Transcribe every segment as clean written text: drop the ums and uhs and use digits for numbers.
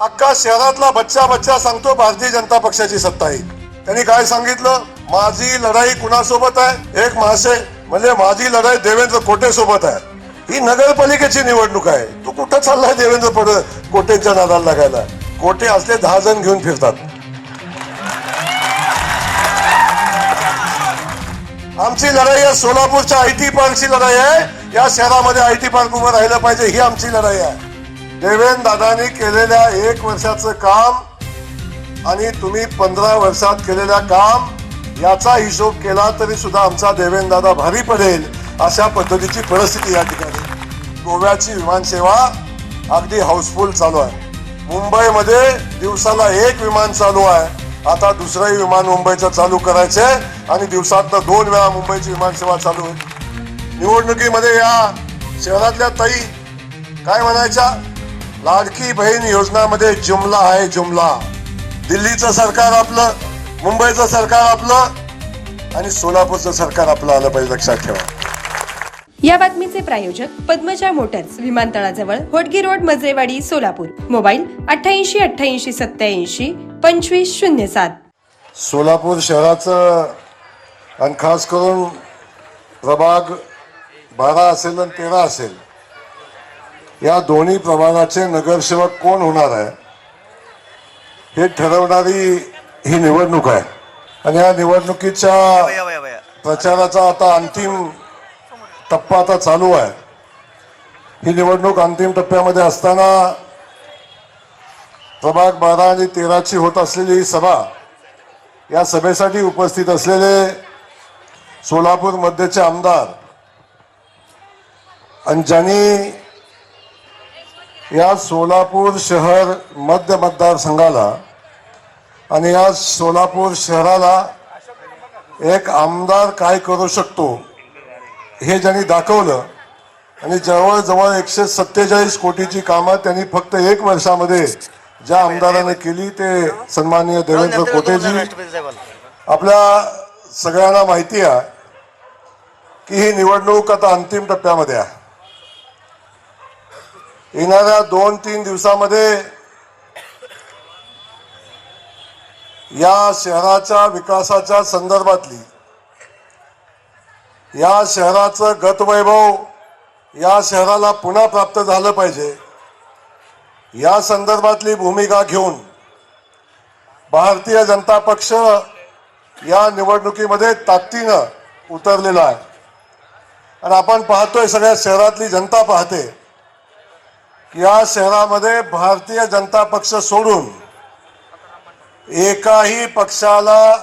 अख्खा शहरातला बच्चा बच्चा सांगतो भारतीय जनता पक्षाची सत्ता आहे. त्यांनी काय सांगितलं, माझी लढाई कुणासोबत आहे? एक महाशय म्हणजे माझी लढाई देवेंद्र कोटे सोबत आहे. ही नगरपालिकेची निवडणूक आहे. तू कुठं चाललाय देवेंद्र कोटेंच्या नादाला लागायला? कोटे असले 10 जण घेऊन फिरतात. आमची लढाई या सोलापूरच्या आयटी पार्कची लढाई आहे. या शहरामध्ये आयटी पार्क उभं राहिलं पाहिजे, ही आमची लढाई आहे. देवेंद्र दादांनी केलेल्या 1 वर्षाचं काम आणि तुम्ही 15 वर्षात केलेल्या काम याचा हिशोब केला तरी सुद्धा आमचा देवेंद्र दादा भारी पडेल अशा पद्धतीची परिस्थिती या ठिकाणी. गोव्याची विमानसेवा अगदी हाऊसफुल चालू आहे. मुंबईमध्ये दिवसाला 1 विमान चालू आहे. आता दुसरंही विमान मुंबईचं चालू करायचे आणि दिवसात 2 वेळा मुंबईची विमानसेवा चालू होईल. निवडणुकीमध्ये या शहरातल्या ताई काय म्हणायच्या, लाडकी बहीण योजनामध्ये जुमला आहे जुमला. दिल्लीचं सरकार आपलं, मुंबईचं सरकार आपलं आणि सोलापूरचं सरकार आपलं आलं पाहिजे, लक्षात ठेवा. या बातमीचे प्रायोजक पद्मजा मोटर्स, विमानतळाजवळ होटगी रोड, मजरेवाडी, सोलापूर. मोबाईल 88 88 87 2507. सोलापूर शहराचं आणि खास करून प्रभाग 12 असेल आणि 13 असेल, या दोन्ही प्रभागाचे नगरसेवक कोण होणार आहे हे ठरवणारी ही निवडणूक आहे. आणि या निवडणुकीच्या प्रचाराचा आता अंतिम टप्पा आता चालू आहे. ही निवडणूक अंतिम टप्प्यामध्ये असताना प्रभाग 12 आणि 13ची होत असलेली ही सभा, या सभेसाठी उपस्थित असलेले सोलापूर मध्यचे आमदार आणि ज्यांनी या सोलापूर शहर मध्य मतदारसंघाला आणि या सोलापूर शहराला एक आमदार काय करू शकतो हे ज्यांनी दाखवलं आणि जवळजवळ 147 कोटीची कामं त्यांनी फक्त 1 वर्षामध्ये ज्या आमदाराने केली ते सन्माननीय देवेंद्र कोटेजी. आपल्या सगळ्यांना माहिती आहे की ही निवडणूक आता अंतिम टप्प्यामध्ये आहे. येणाऱ्या 2-3 दिवसामध्ये या शहराच्या विकासाच्या संदर्भातली, या शहराचं गतवैभव या शहराला पुन्हा प्राप्त झालं पाहिजे या संदर्भातली भूमिका घेऊन भारतीय जनता पक्ष या निवडणुकीमध्ये ताकदीनं उतरलेला आहे. आणि आपण पाहतोय, सगळ्या शहरातली जनता पाहते की या शहरामध्ये भारतीय जनता पक्ष सोडून एकाही पक्षाला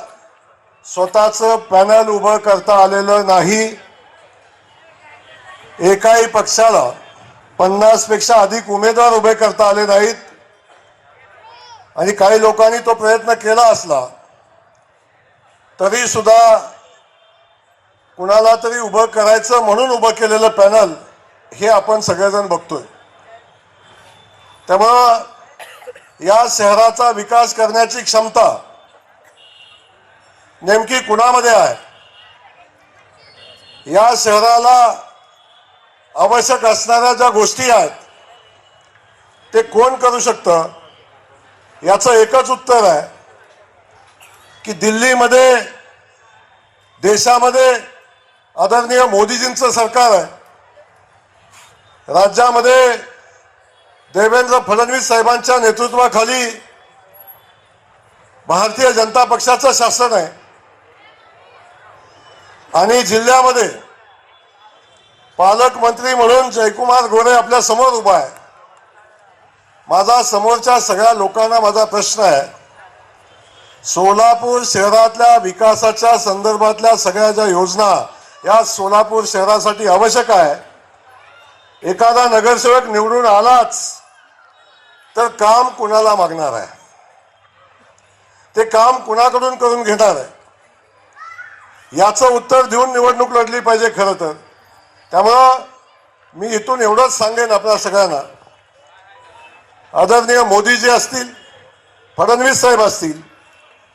स्वतःचं पॅनल उभं करता आलेलं नाही. एकाही पक्षाला 50 पेक्षा अधिक उमेदवार उभे करता आले नाहीत. आणि काही लोकांनी तो प्रयत्न केला असला तरी सुद्धा कुणाला तरी उभं करायचं म्हणून उभं केलेलं पॅनल हे आपण सगळेजण बघतोय. त्यामुळं या शहराचा विकास करण्याची क्षमता नेमकी कुणामध्ये आहे? या शहराला आवश्यक असणाऱ्या ज्या गोष्टी आहेत ते कोण करू शकतं? याचं एकच उत्तर आहे की दिल्लीमध्ये, देशामध्ये आदरणीय मोदीजींचं सरकार आहे. राज्यामध्ये देवेंद्र फडणवीस साहेबांच्या नेतृत्वाखाली भारतीय जनता पक्षाचं शासन आहे. आणि जिल्ह्यामध्ये पालकमंत्री म्हणून जयकुमार गोरे आपल्या समोर उभा आहे. माझा समोरच्या सगळ्या लोकांना माझा प्रश्न आहे, सोलापूर शहरातल्या विकासाच्या संदर्भातल्या सगळ्या ज्या योजना या सोलापूर शहरासाठी आवश्यक आहे, एखादा नगरसेवक निवडून आलाच तर काम कुणाला मागणार आहे? ते काम कुणाकडून करून घेणार आहे? याचं उत्तर देऊन निवडणूक लढली पाहिजे खरं तर. त्यामुळं मी इथून एवढंच सांगेन आपल्या सगळ्यांना, आदरणीय मोदीजी असतील, फडणवीस साहेब असतील,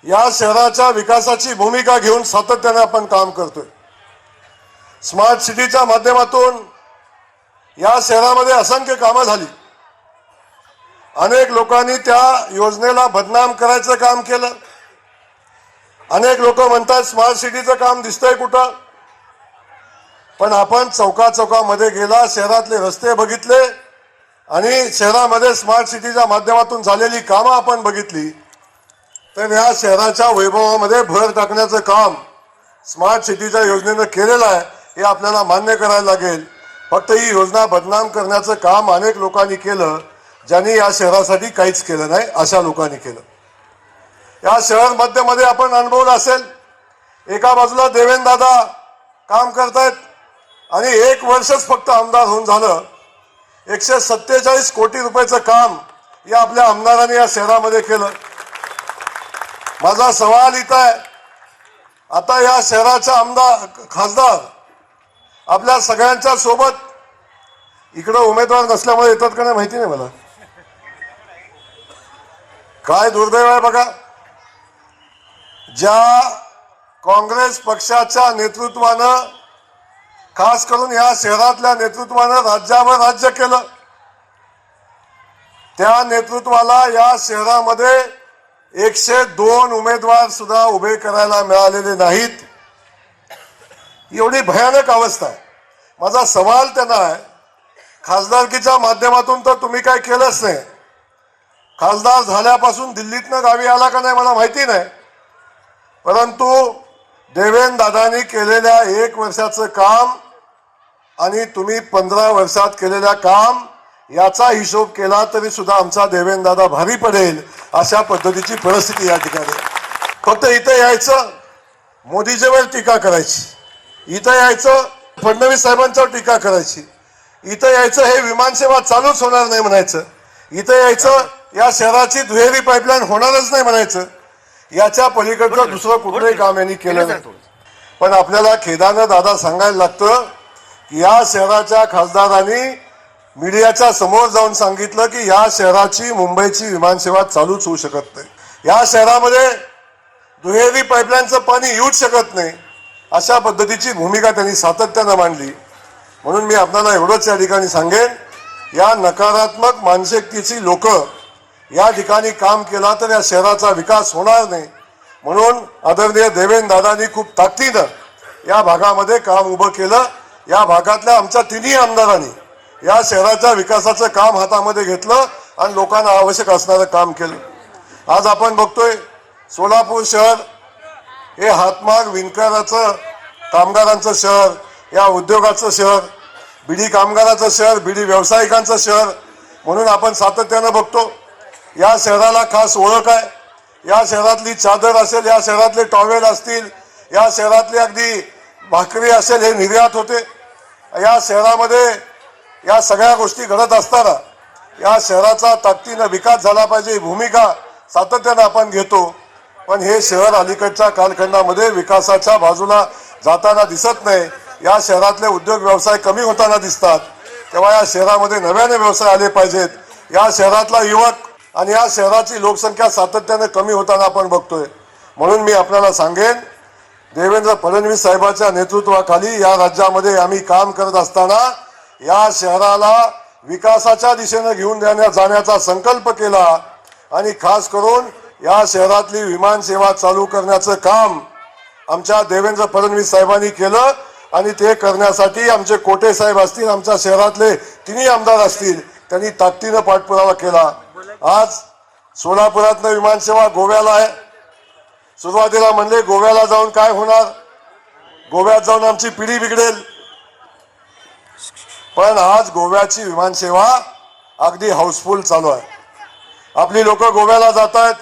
या शहराच्या विकासाची भूमिका घेऊन सातत्याने आपण काम करतोय. स्मार्ट सिटीच्या माध्यमातून या शहरामध्ये असंख्य कामं झाली. अनेक लोकांनी त्या योजनेला बदनाम करायचं काम केलं. अनेक लोक म्हणतात स्मार्ट सिटीचं काम दिसतंय कुठं, पण आपण चौकामध्ये गेला, शहरातले रस्ते बघितले आणि शहरामध्ये स्मार्ट सिटीच्या माध्यमातून झालेली कामं आपण बघितली, तर या शहराच्या वैभवामध्ये भर टाकण्याचं काम स्मार्ट सिटीच्या योजनेनं केलेलं आहे हे आपल्याला मान्य करायला लागेल. फक्त ही योजना बदनाम करण्याचं काम अनेक लोकांनी केलं, ज्यांनी या शहरासाठी काहीच केलं नाही अशा लोकांनी केलं. या शहर मध्यमध्ये आपण अनुभवलं असेल, एका बाजूला देवेंद्रदादा काम करतायत आणि 1 वर्षच फक्त आमदार होऊन झालं. 147 कोटी रुपयाचं काम या आपल्या आमदारांनी या शहरामध्ये केलं. माझा सवाल इथं आहे, आता या शहराचा खासदार आपल्या सगळ्यांच्या सोबत, इकडं उमेदवार नसल्यामुळे येतात का नाही माहिती नाही मला, काय दुर्दैव आहे बघा. ज्या काँग्रेस पक्षाच्या नेतृत्वानं, खास करून या शहरातल्या नेतृत्वानं राज्यावर राज्य केलं, त्या नेतृत्वाला या शहरामध्ये 102 उमेदवार सुद्धा उभे करायला मिळालेले नाहीत. एवढी भयानक अवस्था आहे. माझा सवाल त्यांना आहे, खासदारकीच्या माध्यमातून तर तुम्ही काय केलंच नाही. खासदार झाल्यापासून दिल्लीतनं गावी आला का नाही मला माहिती नाही, परंतु देवेंद्रदादांनी केलेल्या 1 वर्षाचं काम आणि तुम्ही 15 वर्षात केलेल्या काम याचा हिशोब केला तरी सुद्धा आमचा देवेंद्रदादा भारी पडेल अशा पद्धतीची परिस्थिती या ठिकाणी. फक्त इथं यायचं, मोदीजीवर टीका करायची, इथं यायचं फडणवीस साहेबांच्यावर टीका करायची, इथं यायचं हे विमानसेवा चालूच होणार नाही म्हणायचं, इथं यायचं या शहराची दुहेरी पाईपलाईन होणारच नाही म्हणायचं. याच्या पलीकडचं दुसरं कुठलंही काम यांनी केलं नाही. पण आपल्याला खेदानं दादा सांगायला लागतं की या शहराच्या खासदारांनी मीडियाच्या समोर जाऊन सांगितलं की या शहराची मुंबईची विमानसेवा चालूच होऊ शकत नाही, या शहरामध्ये दुहेरी पाईपलाईनचं पाणी येऊच शकत नाही, अशा पद्धतीची भूमिका त्यांनी सातत्यानं मांडली. म्हणून मी आपल्याला एवढंच या ठिकाणी सांगेन, या नकारात्मक मानसिकतेची लोक या ठिकाणी काम केला तर या शहराचा विकास होणार नाही. म्हणून आदरणीय देवेंद्रदादांनी खूप ताकदीनं या भागामध्ये काम उभं केलं. या भागातल्या आमच्या तिन्ही आमदारांनी या शहराच्या विकासाचं काम हातामध्ये घेतलं आणि लोकांना आवश्यक असणारं काम केलं. आज आपण बघतोय सोलापूर शहर हे हातमाग विणकराचं, कामगारांचं शहर, या उद्योगाचं शहर, बिडी कामगाराचं शहर, बिडी व्यावसायिकांचं शहर म्हणून आपण सातत्यानं बघतो. या शहराला खास ओळख आहे. या शहरातली चादर असेल, या शहरातले टॉवेल असतील, या शहरातली अगदी भाकरी असेल, हे निर्यात होते. या शहरामध्ये या सगळ्या गोष्टी घडत असताना या शहराचा ताकदीनं विकास झाला पाहिजे ही भूमिका सातत्यानं आपण घेतो. पण हे शहर अलीकडच्या कालखंडामध्ये विकासाच्या बाजूला जाताना दिसत नाही. या शहरातले उद्योग व्यवसाय कमी होताना दिसतात. तेव्हा या शहरामध्ये नव्याने व्यवसाय आले पाहिजेत. या शहरातला युवक आणि या शहराची लोकसंख्या सातत्याने कमी होताना आपण बघतोय. म्हणून मी आपल्याला सांगेन, देवेंद्र फडणवीस साहेबांच्या नेतृत्वाखाली या राज्यामध्ये आम्ही काम करत असताना या शहराला विकासाच्या दिशेने घेऊन जाण्याचा संकल्प केला आणि खास करून या शहरातली विमानसेवा चालू करण्याचं काम आमच्या देवेंद्र फडणवीस साहेबांनी केलं. आणि ते करण्यासाठी आमचे कोटे साहेब असतील, आमच्या शहरातले तिन्ही आमदार असतील, त्यांनी ताकदीनं पाठपुरावा केला. आज सोलापुरातनं विमानसेवा गोव्याला आहे. सुरुवातीला म्हणले गोव्याला जाऊन काय होणार, गोव्यात जाऊन आमची पिढी बिघडेल. पण आज गोव्याची विमानसेवा अगदी हाऊसफुल चालू आहे. आपली लोक गोव्याला जात आहेत.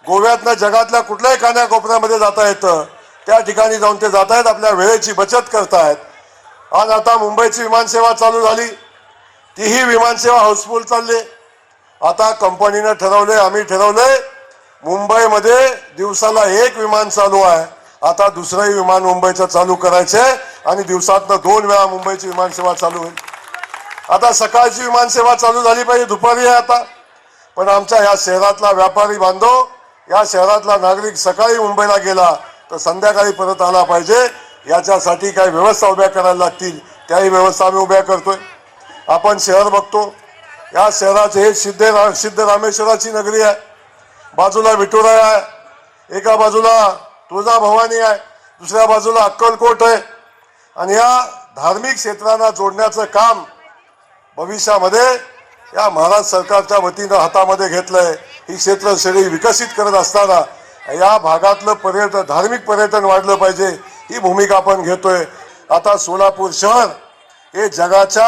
गोव्यातनं जगातल्या कुठल्याही कानाकोपऱ्यामध्ये जाता येतं, त्या ठिकाणी जाऊन ते जात आहेत, आपल्या वेळेची बचत करतायत. आणि आता मुंबईची विमानसेवा चालू झाली, तीही विमानसेवा हाऊसफुल चालली. आता कंपनीनं ठरवले, आम्ही ठरवलंय, मुंबईमध्ये दिवसाला 1 विमान चालू आहे. आता दुसरंही विमान मुंबईचं चालू करायचंय आणि दिवसातनं 2 वेळा मुंबईची विमानसेवा चालू होईल. आता सकाळची विमानसेवा चालू झाली पाहिजे, दुपारी आहे आता. पण आमच्या या शहरातला व्यापारी बांधव, या शहरातला नागरिक सकाळी मुंबईला गेला तर संध्याकाळी परत आला पाहिजे. याच्यासाठी काही व्यवस्था उभ्या करायला लागतील, त्याही व्यवस्था आम्ही उभ्या करतोय. आपण शहर बघतो, या शहराचे हे सिद्ध रामेश्वराची नगरी आहे. बाजूला विठुराय आहे, एका बाजूला तुळजाभवानी आहे, दुसऱ्या बाजूला अक्कलकोट आहे. आणि या धार्मिक क्षेत्रांना जोडण्याचं काम भविष्यामध्ये या महाराष्ट्र सरकारच्या वतीनं हातामध्ये घेतलंय. ही क्षेत्रश्रेणी विकसित करत असताना या भागातलं धार्मिक पर्यटन वाढलं पाहिजे, ही भूमिका आपण घेतोय. आता सोलापूर शहर हे जगाच्या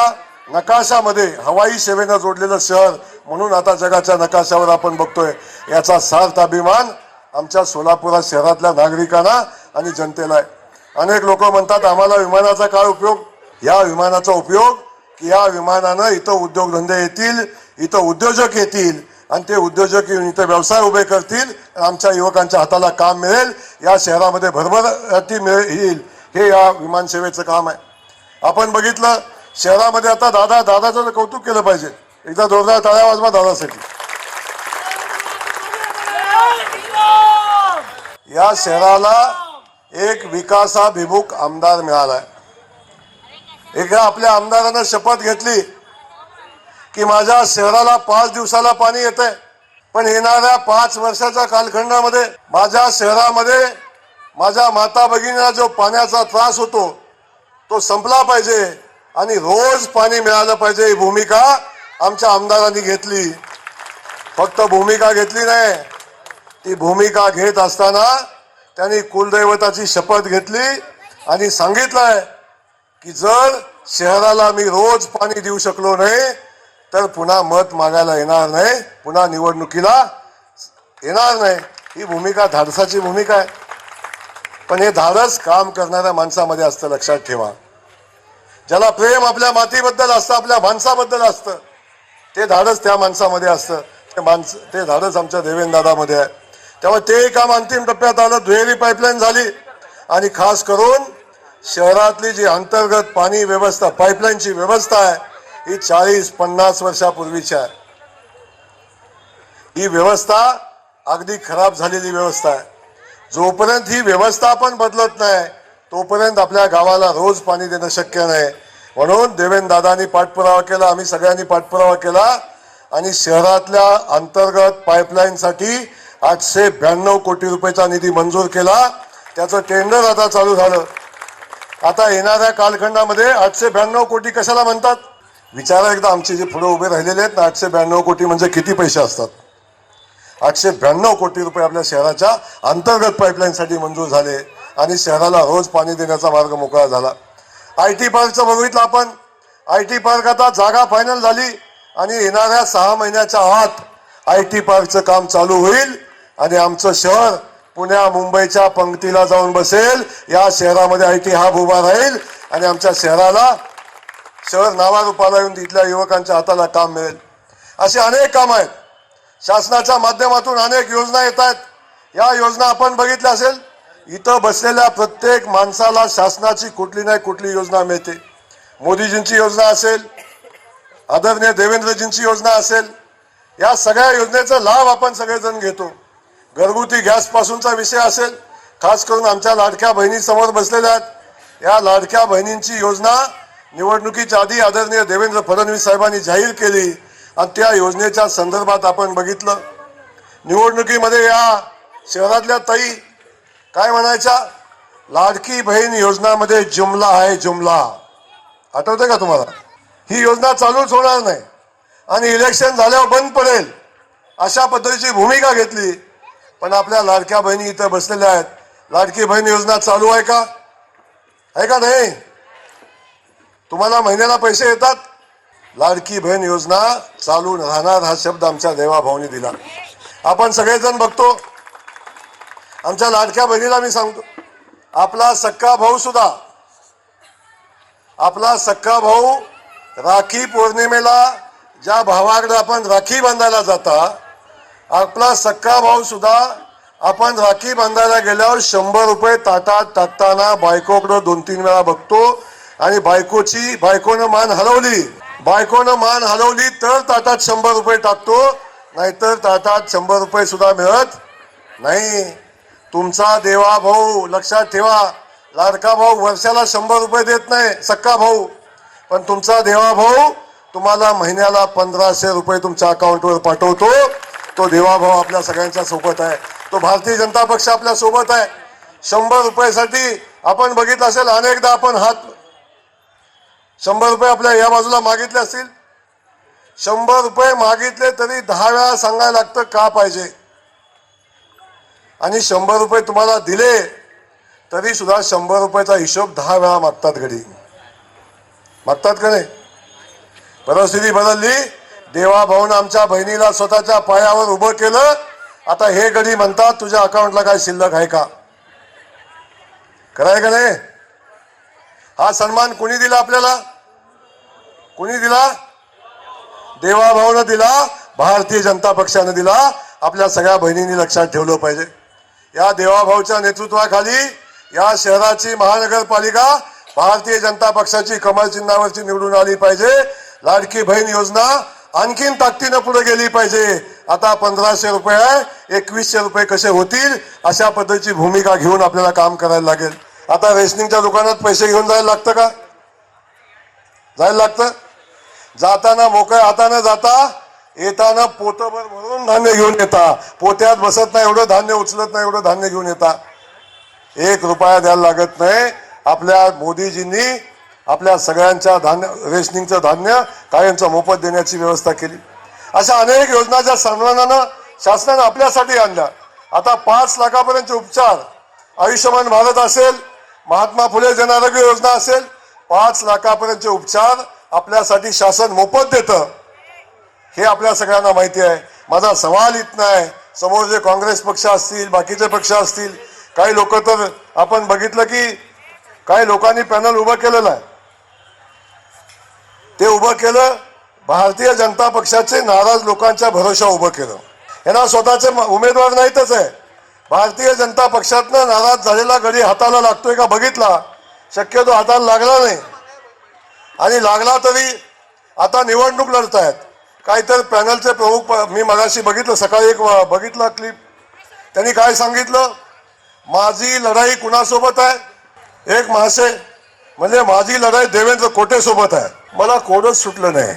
नकाशामध्ये हवाई सेवेनं जोडलेलं शहर म्हणून आता जगाच्या नकाशावर आपण बघतोय. याचा सार्थ अभिमान आमच्या सोलापूर शहरातल्या नागरिकांना आणि जनतेला आहे. अनेक लोक म्हणतात आम्हाला विमानाचा काय उपयोग. या विमानाचा उपयोग की या विमानानं इथं उद्योगधंदे येतील, इथं उद्योजक येतील आणि ते उद्योजक येऊन इथं व्यवसाय उभे करतील. आमच्या युवकांच्या हाताला काम मिळेल, या शहरामध्ये भरभराटी येईल. हे या विमानसेवेचं काम आहे. आपण बघितलं शहरामध्ये आता दादाचं कौतुक केलं पाहिजे. एकदा जोरदार टाळ्या वाजवा दादासाठी. या शहराला एक विकासाभिमुख आमदार मिळालाय. एका आपल्या आमदारानं शपथ घेतली की माझ्या शहराला 5 दिवसाला पाणी येतंय, पण येणाऱ्या 5 वर्षाच्या कालखंडामध्ये माझ्या शहरामध्ये माझ्या माता भगिनीला जो पाण्याचा त्रास होतो तो संपला पाहिजे आणि रोज पाणी मिळालं पाहिजे. ही भूमिका आमच्या आमदारांनी घेतली. फक्त भूमिका घेतली नाही, ती भूमिका घेत असताना त्यांनी कुलदैवताची शपथ घेतली आणि सांगितलंय की जर शहराला मी रोज पाणी देऊ शकलो नाही तर पुन्हा मत मागायला येणार नाही, पुन्हा निवडणुकीला येणार नाही. ही भूमिका धाडसाची भूमिका आहे. पण हे धाडस काम करणाऱ्या माणसामध्ये असतं, लक्षात ठेवा. ज्याला प्रेम आपल्या मातीबद्दल असतं, आपल्या माणसाबद्दल असतं, ते धाडस त्या माणसामध्ये असतं. ते धाडस आमच्या देवेंद्रदादामध्ये आहे. तेव्हा ते काम अंतिम टप्प्यात आलं. दुहेरी पाईपलाईन झाली आणि खास करून शहरातली जी अंतर्गत पाणी व्यवस्था पाईपलाईनची व्यवस्था आहे ही 40-50 वर्षापूर्वीची आहे. ही व्यवस्था अगदी खराब झालेली व्यवस्था आहे. जोपर्यंत ही व्यवस्था आपण बदलत नाही तोपर्यंत आपल्या गावाला रोज पाणी देणं शक्य नाही. म्हणून देवेंद्रदादांनी पाठपुरावा केला, आम्ही सगळ्यांनी पाठपुरावा केला आणि शहरातल्या अंतर्गत पाईपलाईनसाठी 892 कोटी रुपयाचा निधी मंजूर केला. त्याचं टेंडर आता चालू झालं. आता येणाऱ्या कालखंडामध्ये 892 कोटी कशाला म्हणतात विचारा एकदा. आमचे जे पुढे उभे राहिलेले आहेत ना, 892 कोटी म्हणजे किती पैसे असतात. 892 कोटी रुपये आपल्या शहराच्या अंतर्गत पाईपलाईनसाठी मंजूर झाले आणि शहराला रोज पाणी देण्याचा मार्ग मोकळा झाला. IT पार्कचं बघितलं आपण. IT पार्क आता जागा फायनल झाली आणि येणाऱ्या 6 महिन्याच्या आत IT पार्कचं काम चालू होईल आणि आमचं शहर पुण्या मुंबईच्या पंक्तीला जाऊन बसेल. या शहरामध्ये IT हब उभा राहील आणि आमच्या शहराला शहर नावारूपाला येऊन तिथल्या युवकांच्या हाताला काम मिळेल. असे अनेक काम आहेत. शासनाच्या माध्यमातून अनेक योजना येत आहेत. या योजना आपण बघितल्या असेल. इथं बसलेल्या प्रत्येक माणसाला शासनाची कुठली नाही कुठली योजना मिळते. मोदीजींची योजना असेल, आदरणीय देवेंद्रजींची योजना असेल, या सगळ्या योजनेचा लाभ आपण सगळेजण घेतो. घरगुती गॅस पासूनचा विषय असेल, खास करून आमच्या लाडक्या बहिणी समोर बसलेल्या आहेत. या लाडक्या बहिणींची योजना निवडणुकीच्या आधी आदरणीय देवेंद्र फडणवीस साहेबांनी जाहीर केली आणि त्या योजनेच्या संदर्भात आपण बघितलं. निवडणुकीमध्ये या शहरातल्या ताई काय म्हणायच्या, लाडकी बहीण योजनामध्ये जुमला आहे जुमला. आठवते का तुम्हाला. ही योजना चालूच होणार नाही आणि इलेक्शन झाल्यावर बंद पडेल अशा पद्धतीची भूमिका घेतली. पण आपल्या लाडक्या बहिणी इथं बसलेल्या आहेत. लाडकी बहीण योजना चालू आहे का, आहे का नाही. तुम्हाला महिन्याला पैसे येतात. लाडकी बहीण योजना चालू राहणार हा शब्द आमच्या देवाभाऊनी दिला. आपण सगळेजण बघतो. आमच्या लाडक्या बहिणीला मी सांगतो, आपला सक्का भाऊ राखी पौर्णिमेला ज्या भावाकडे आपण राखी बांधायला जाता, आपला सक्का भाऊ सुद्धा आपण राखी बांधायला गेल्यावर 100 रुपये ताटात टाकताना बायकोकडे 2-3 वेळा बघतो आणि बायकोनं मान हलवली तर ताटात 100 रुपये टाकतो, नाहीतर ताटात 100 रुपये सुद्धा मिळत नाही. तुमचा देवा भाऊ लक्षात ठेवा, लाडका भाऊ वर्षाला 100 रुपये देत नाही सक्का भाऊ, पण तुमचा देवा भाऊ तुम्हाला महिन्याला 1500 रुपये तुमच्या अकाउंटवर पाठवतो. तो देवाभाव आपल्या सगळ्यांच्या सोबत आहे. तो भारतीय जनता पक्ष आपल्या सोबत आहे. 100 रुपयासाठी आपण बघितलं असेल अनेकदा आपण 100 रुपये आपल्या या बाजूला मागितले असतील. 100 रुपये मागितले तरी 10 वेळा सांगायला लागतं का पाहिजे. आणि 100 रुपये तुम्हाला दिले तरी सुद्धा 100 रुपयाचा हिशोब 10 वेळा मागतात. घडी मागतात का नाही. परिस्थिती बदलली. देवाभाऊनं आमच्या बहिणीला स्वतःच्या पायावर उभं केलं. आता हे गडी म्हणतात तुझ्या अकाउंटला काय शिल्लक आहे का. कराय का नाही. हा सन्मान कुणी दिला आपल्याला. कुणी दिला. देवाभाऊनं दिला. भारतीय जनता पक्षानं दिला. आपल्या सगळ्या बहिणींनी लक्षात ठेवलं पाहिजे. या देवाभाऊच्या नेतृत्वाखाली या शहराची महानगरपालिका भारतीय जनता पक्षाची कमळ चिन्हावरची निवडून आली पाहिजे. लाडकी बहीण योजना आणखीन ताकदीनं पुढे गेली पाहिजे. आता 1500 रुपये आहे, 2100 रुपये कसे होतील अशा पद्धतीची भूमिका घेऊन आपल्याला काम करायला लागेल. आता रेशनिंगच्या दुकानात पैसे घेऊन जायला लागतं का. जायला लागतं. जाताना मोकळ्या हाताने जाता, येताना पोतभर भरून धान्य घेऊन येता. पोत्यात बसत नाही एवढं धान्य, उचलत नाही एवढं धान्य घेऊन येता. 1 रुपया द्यायला लागत नाही. आपल्या मोदीजींनी आपल्या सगळ्यांच्या धान्य रेशनिंगचं धान्य कायमचं मोफत देण्याची व्यवस्था केली. अशा अनेक योजना ज्या शासनानं आपल्यासाठी आणल्या. आता 5 लाखापर्यंतचे उपचार, आयुष्यमान भारत असेल, महात्मा फुले जन आरोग्य योजना असेल, 5 लाखापर्यंतचे उपचार आपल्यासाठी शासन मोफत देतं. हे आपल्या सगळ्यांना माहिती आहे. माझा सवाल इथं आहे, समोर जे काँग्रेस पक्ष असतील, बाकीचे पक्ष असतील, काही लोक तर आपण बघितलं की काही लोकांनी पॅनल उभं केलेलं आहे. ते उभं केलं भारतीय जनता पक्षाचे नाराज लोकांच्या भरोशा उभं केलं. यांना स्वतःचे उमेदवार नाहीतच आहे. भारतीय जनता पक्षातनं नाराज झालेला गडी हाताला लागतोय का बघितला. शक्यतो हाताला लागला नाही. आणि लागला तरी आता निवडणूक लढतायत. काहीतरी पॅनलचे प्रमुख, मी मगाशी बघितलं, सकाळी एक बघितला क्लिप, त्यांनी काय सांगितलं, माझी लढाई कुणासोबत आहे. एक महाशय म्हणजे माझी लढाई देवेंद्र कोटे सोबत आहे. मला कोडच सुटलं नाही.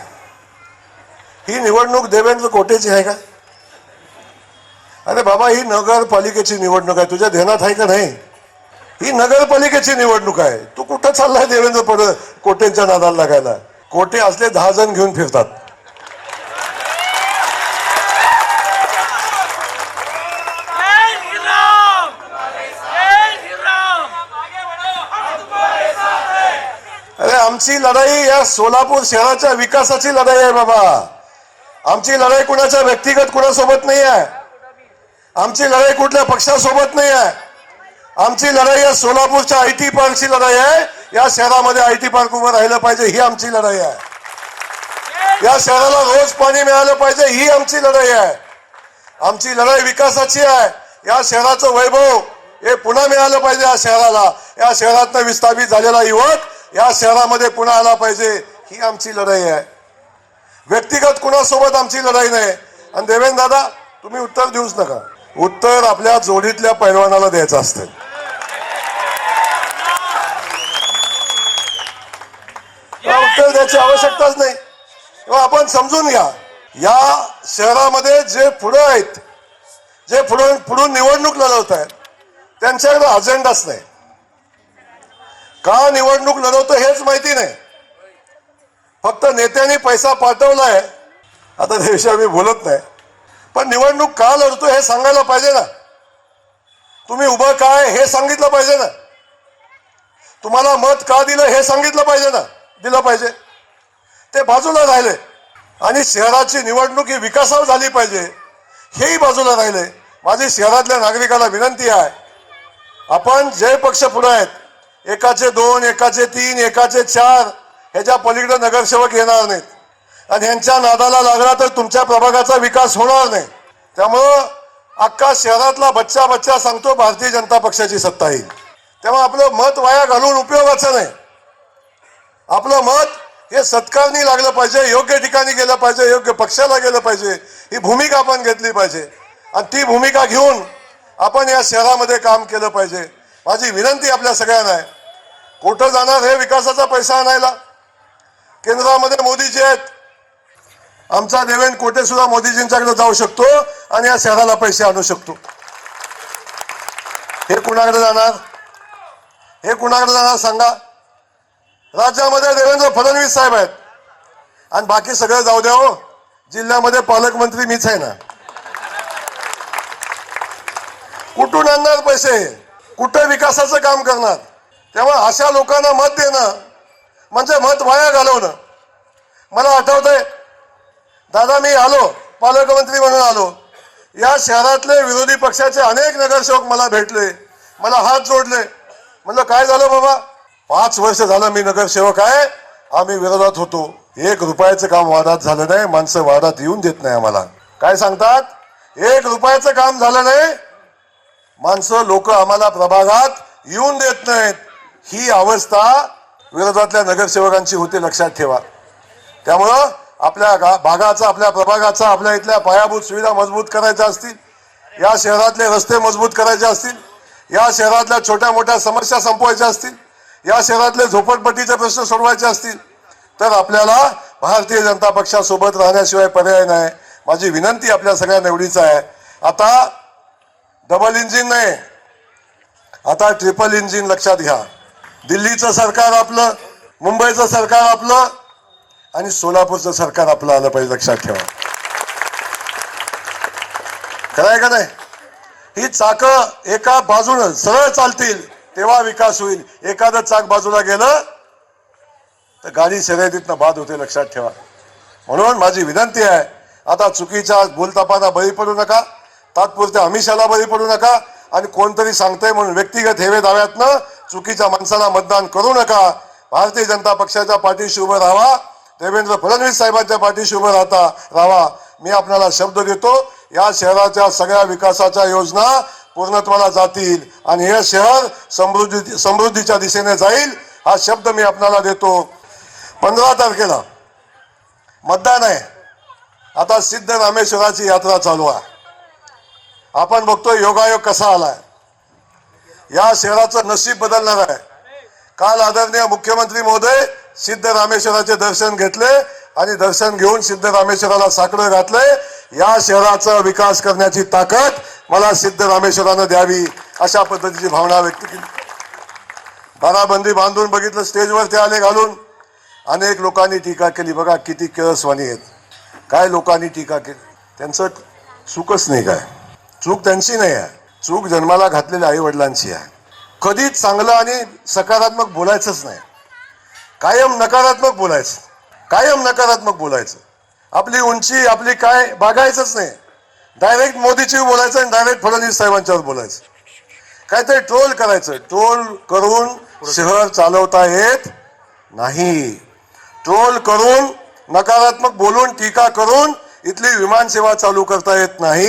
ही निवडणूक देवेंद्र कोटेची आहे का. अरे बाबा, ही नगरपालिकेची निवडणूक आहे. तुझ्या ध्यानात आहे का नाही. ही नगरपालिकेची निवडणूक आहे. तू कुठं चाललाय देवेंद्र कोटेंच्या नादाला लागायला. कोटे असले 10 जण घेऊन फिरतात. अरे आमची लढाई या सोलापूर शहराच्या विकासाची लढाई आहे बाबा. आमची लढाई कुणाच्या व्यक्तिगत कुणासोबत नाही आहे. आमची लढाई कुठल्या पक्षासोबत नाही आहे. आमची लढाई या सोलापूरच्या IT पार्कची लढाई आहे. या शहरामध्ये IT पार्क उभं राहिलं पाहिजे, ही आमची लढाई आहे. या शहराला रोज पाणी मिळालं पाहिजे, ही आमची लढाई आहे. आमची लढाई विकासाची आहे. या शहराचं वैभव हे पुन्हा मिळालं पाहिजे. या शहराला, या शहरातनं विस्थापित झालेला युवक या शहरामध्ये पुन्हा आला पाहिजे, ही आमची लढाई आहे. व्यक्तिगत कुणासोबत आमची लढाई नाही. आणि देवेंद्र दादा, तुम्ही उत्तर देऊच नका. उत्तर आपल्या जोडीतल्या पैलवानाला द्यायचं असतं. उत्तर द्यायची आवश्यकताच नाही. आपण समजून घ्या, या शहरामध्ये जे पुढे आहेत, जे पुढून निवडणूक लढवत आहेत, त्यांच्याकडे अजेंडाच नाही. का निवडणूक लढवतो हेच माहिती नाही. फक्त नेत्यांनी पैसा पाठवलाय. आता त्याविषयी मी बोलत नाही, पण निवडणूक का लढतो हे सांगायला पाहिजे ना. तुम्ही उभं काय हे सांगितलं पाहिजे ना. तुम्हाला मत का दिलं हे सांगितलं पाहिजे ना. दिलं पाहिजे. ते बाजूला राहिले. आणि शहराची निवडणूक ही विकासावर झाली पाहिजे, हेही बाजूला राहिले. माझी शहरातल्या नागरिकांना विनंती आहे, आपण जे पक्ष पुढे आहेत, एकाचे 2, एकाचे 3, एकाचे 4, ह्याच्या पलीकडे नगरसेवक येणार नाहीत. आणि ह्यांच्या नादाला लागला तर तुमच्या प्रभागाचा विकास होणार नाही. त्यामुळं अख्खा शहरातला बच्चा सांगतो भारतीय जनता पक्षाची सत्ता येईल. तेव्हा आपलं मत वाया घालून उपयोगाचं नाही. आपलं मत हे सत्कारणी लागलं पाहिजे, योग्य ठिकाणी गेलं पाहिजे, योग्य पक्षाला गेलं पाहिजे. ही भूमिका आपण घेतली पाहिजे. आणि ती भूमिका घेऊन आपण या शहरामध्ये काम केलं पाहिजे. माझी विनंती आपल्या सगळ्यांना आहे, कुठं जाणार हे विकासाचा पैसा आणायला. केंद्रामध्ये मोदीजी आहेत, आमचा देवेंद्र कोटे सुद्धा मोदीजींच्याकडे जाऊ शकतो आणि या शहराला पैसे आणू शकतो. हे कुणाकडे जाणार? हे कुणाकडे जाणार सांगा? राज्यामध्ये देवेंद्र फडणवीस साहेब आहेत आणि बाकी सगळं जाऊ द्या हो, जिल्ह्यामध्ये पालकमंत्री मीच आहे ना. कुठून आणणार पैसे? कुठे विकासाचं काम करणार? तेव्हा अशा लोकांना मत देणं म्हणजे मत वाया घालवणं. मला आठवतंय दादा, मी आलो पालकमंत्री म्हणून आलो, या शहरातले विरोधी पक्षाचे अनेक नगरसेवक मला भेटले, मला हात जोडले. म्हणलं काय झालं बाबा? 5 वर्ष झालं मी नगरसेवक आहे, आम्ही विरोधात होतो, 1 रुपयाचं काम वादात झालं नाही, माणसं वादात येऊन देत नाही आम्हाला. काय सांगतात? 1 रुपयाचं काम झालं नाही, माणसं लोक आम्हाला प्रभागात येऊन देत नाहीत. ही अवस्था विरोधातल्या नगरसेवकांची होती, लक्षात ठेवा. त्यामुळं आपल्या भागाचा, आपल्या प्रभागाचा, आपल्या इथल्या पायाभूत सुविधा मजबूत करायच्या असतील, या शहरातले रस्ते मजबूत करायचे असतील, या शहरातल्या छोट्या मोठ्या समस्या संपवायच्या असतील, या शहरातले झोपडपट्टीचे प्रश्न सोडवायचे असतील, तर आपल्याला भारतीय जनता पक्षासोबत राहण्याशिवाय पर्याय नाही. माझी विनंती आपल्या सगळ्यांना एवढीच आहे, आता डबल इंजिन नाही, आता ट्रिपल इंजिन लक्षात घ्या. दिल्लीचं सरकार आपलं, मुंबईचं सरकार आपलं आणि सोलापूरचं सरकार आपलं आलं पाहिजे, लक्षात ठेवा. खरंय का नाही? ही चाकं एका बाजूनं सरळ चालतील तेव्हा विकास होईल. एखादं चाक बाजूला गेलं तर गाडी शर्यतीतनं बाद होते, लक्षात ठेवा. म्हणून माझी विनंती आहे, आता चुकीच्या बोलतापांना बळी पडू नका, तात्पुरत्या आमिषाला बळी पडू नका आणि कोणतरी सांगतंय म्हणून व्यक्तिगत हेवे दाव्यातनं चुकीच्या माणसाला मतदान करू नका. भारतीय जनता पक्षाच्या पाठीशी उभं राहावा, देवेंद्र फडणवीस साहेबांच्या पाठीशी उभं राहावा. मी आपल्याला शब्द देतो, या शहराच्या सगळ्या विकासाच्या योजना पूर्णत्वाला जातील आणि हे शहर समृद्धीच्या दिशेने जाईल, हा शब्द मी आपल्याला देतो. 15 तारखेला मतदान आहे. आता सिद्धरामेश्वराची यात्रा चालू आहे. आपण बघतोय योगायोग कसा आलाय. या शहराचं नशीब बदलणार आहे. काल आदरणीय मुख्यमंत्री महोदय सिद्धरामेश्वराचे दर्शन घेतले आणि दर्शन घेऊन सिद्धरामेश्वराला साकडं घातलंय. या शहराचा विकास करण्याची ताकद मला सिद्धरामेश्वरानं द्यावी, अशा पद्धतीची भावना व्यक्त केली. दाराबंदी बांधून बघितलं, स्टेजवर ते आले घालून. अनेक लोकांनी टीका केली, बघा किती किळसवाणी आहेत. काय लोकांनी टीका केली? त्यांचं चूकच नाही, काय चूक त्यांची नाही आहे, चूक जन्माला घातलेल्या आई वडिलांची आहे. कधीच चांगलं आणि सकारात्मक बोलायचंच नाही, कायम नकारात्मक बोलायचं, कायम नकारात्मक बोलायचं. आपली उंची आपली काय बघायचंच नाही. डायरेक्ट मोदीची बोलायचं आणि डायरेक्ट फडणवीस साहेबांच्यावर बोलायचं. काहीतरी ट्रोल करायचं, ट्रोल करून शहर चालवता येत नाही. ट्रोल करून, नकारात्मक बोलून, टीका करून इथली विमानसेवा चालू करता येत नाही.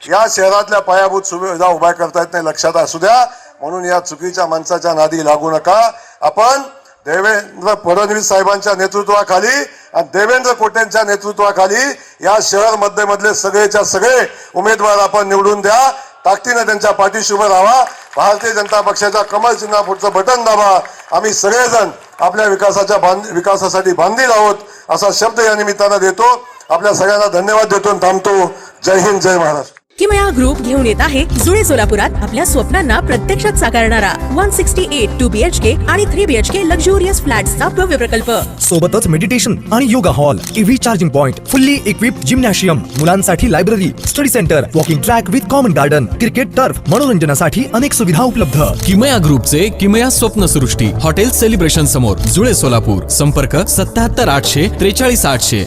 या शहरातल्या पायाभूत सुविधा उभ्या करता येत नाही, लक्षात असू द्या. म्हणून या चुकीच्या माणसाच्या नादी लागू नका. आपण देवेंद्र फडणवीस साहेबांच्या नेतृत्वाखाली आणि देवेंद्र कोटेंच्या नेतृत्वाखाली या शहर मधले सगळेच्या सगळे उमेदवार आपण निवडून द्या. ताकदीने त्यांच्या पाठीशी उभं राहा. भारतीय जनता पक्षाच्या कमळ चिन्हा पुढचं बटन दाबा. आम्ही सगळेजण आपल्या विकासासाठी बांधील आहोत, असा शब्द या निमित्तानं देतो. आपल्या सगळ्यांना धन्यवाद देतो आणि थांबतो. जय हिंद, जय महाराष्ट्र. किमया ग्रुप घेऊन येत आहे जुळे सोलापुरात आपल्या स्वप्नांना प्रत्यक्षात साकारणारा 168 2 BHK आणि 3 BHK लक्झुरियस फ्लॅट्सचा भव्य प्रकल्प. सोबतच मेडिटेशन आणि yoga hall, EV charging point, fully equipped gymnasium, मुलांसाठी library, study centre, walking track with common garden, cricket turf, मनोरंजनासाठी अनेक सुविधा उपलब्ध. किमया ग्रुपचे किमया स्वप्नसृष्टी हॉटेल सेलिब्रेशन समोर जुळे सोलापूर. संपर्क 77 800 43 800.